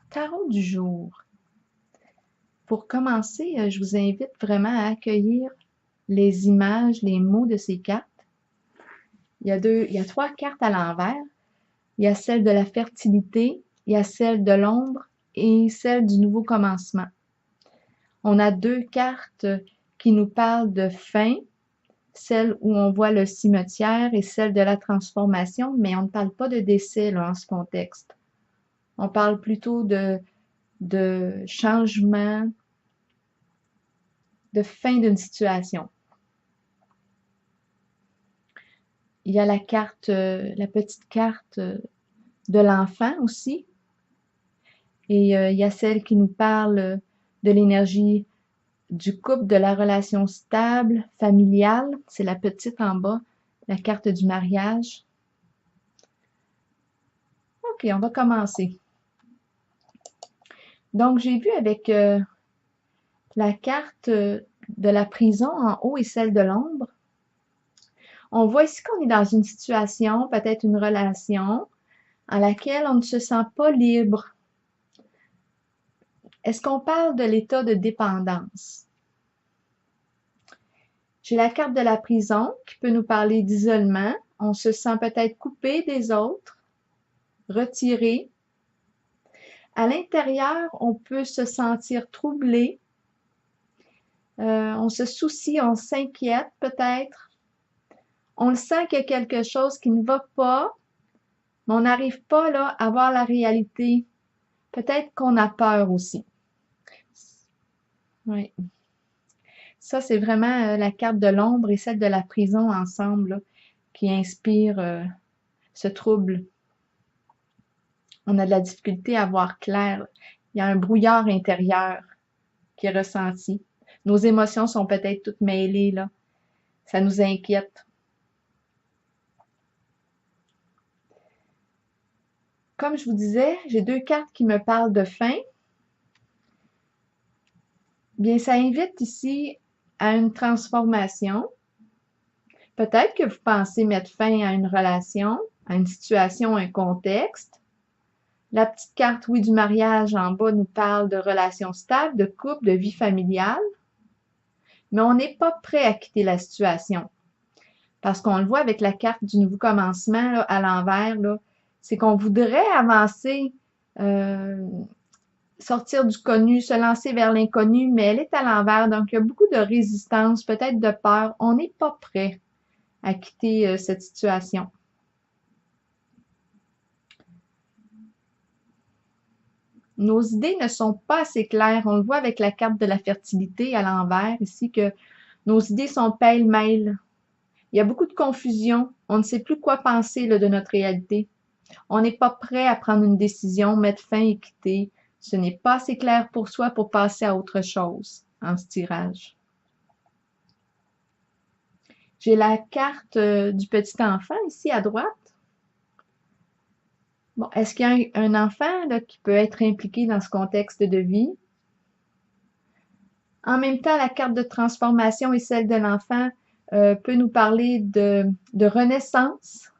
Tarot du jour. Pour commencer, je vous invite vraiment à accueillir les images, les mots de ces cartes. Il y a 3 cartes à l'envers. Il y a celle de la fertilité, il y a celle de l'ombre et celle du nouveau commencement. On a 2 cartes qui nous parlent de fin, celle où on voit le cimetière et celle de la transformation, mais on ne parle pas de décès là, en ce contexte. On parle plutôt de changement, de fin d'une situation. Il y a la carte, la petite carte de l'enfant aussi. Et il y a celle qui nous parle de l'énergie du couple, de la relation stable, familiale. C'est la petite en bas, la carte du mariage. OK, on va commencer. Donc, j'ai vu avec la carte de la prison en haut et celle de l'ombre. On voit ici qu'on est dans une situation, peut-être une relation, en laquelle on ne se sent pas libre. Est-ce qu'on parle de l'état de dépendance? J'ai la carte de la prison qui peut nous parler d'isolement. On se sent peut-être coupé des autres, retiré. À l'intérieur, on peut se sentir troublé. On se soucie, on s'inquiète peut-être. On le sent qu'il y a quelque chose qui ne va pas, mais on n'arrive pas là à voir la réalité. Peut-être qu'on a peur aussi. Oui. Ça, c'est vraiment la carte de l'ombre et celle de la prison ensemble là, qui inspire ce trouble. On a de la difficulté à voir clair. Il y a un brouillard intérieur qui est ressenti. Nos émotions sont peut-être toutes mêlées, là. Ça nous inquiète. Comme je vous disais, j'ai 2 cartes qui me parlent de fin. Bien, ça invite ici à une transformation. Peut-être que vous pensez mettre fin à une relation, à une situation, un contexte. La petite carte, oui, du mariage en bas nous parle de relations stables, de couple, de vie familiale. Mais on n'est pas prêt à quitter la situation. Parce qu'on le voit avec la carte du nouveau commencement là, à l'envers, c'est qu'on voudrait avancer, sortir du connu, se lancer vers l'inconnu, mais elle est à l'envers. Donc, il y a beaucoup de résistance, peut-être de peur. On n'est pas prêt à quitter cette situation. Nos idées ne sont pas assez claires. On le voit avec la carte de la fertilité à l'envers ici que nos idées sont pêle-mêle. Il y a beaucoup de confusion. On ne sait plus quoi penser là, de notre réalité. On n'est pas prêt à prendre une décision, mettre fin et quitter. Ce n'est pas assez clair pour soi pour passer à autre chose en ce tirage. J'ai la carte du petit enfant ici à droite. Bon, est-ce qu'il y a un enfant là, qui peut être impliqué dans ce contexte de vie? En même temps, la carte de transformation et celle de l'enfant peut nous parler de renaissance.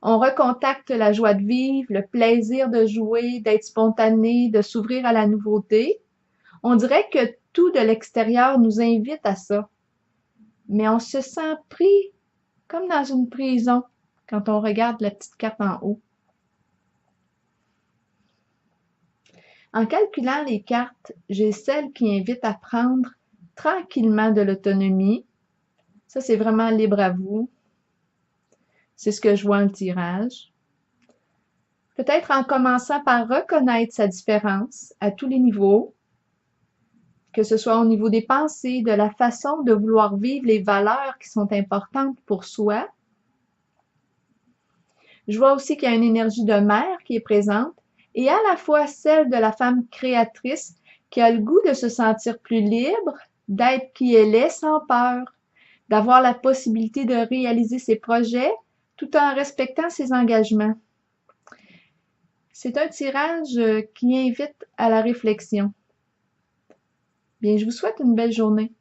On recontacte la joie de vivre, le plaisir de jouer, d'être spontané, de s'ouvrir à la nouveauté. On dirait que tout de l'extérieur nous invite à ça. Mais on se sent pris comme dans une prison quand on regarde la petite carte en haut. En calculant les cartes, j'ai celle qui invite à prendre tranquillement de l'autonomie. Ça, c'est vraiment libre à vous. C'est ce que je vois en tirage. Peut-être en commençant par reconnaître sa différence à tous les niveaux, que ce soit au niveau des pensées, de la façon de vouloir vivre les valeurs qui sont importantes pour soi. Je vois aussi qu'il y a une énergie de mère qui est présente et à la fois celle de la femme créatrice qui a le goût de se sentir plus libre, d'être qui elle est sans peur, d'avoir la possibilité de réaliser ses projets tout en respectant ses engagements. C'est un tirage qui invite à la réflexion. Bien, je vous souhaite une belle journée.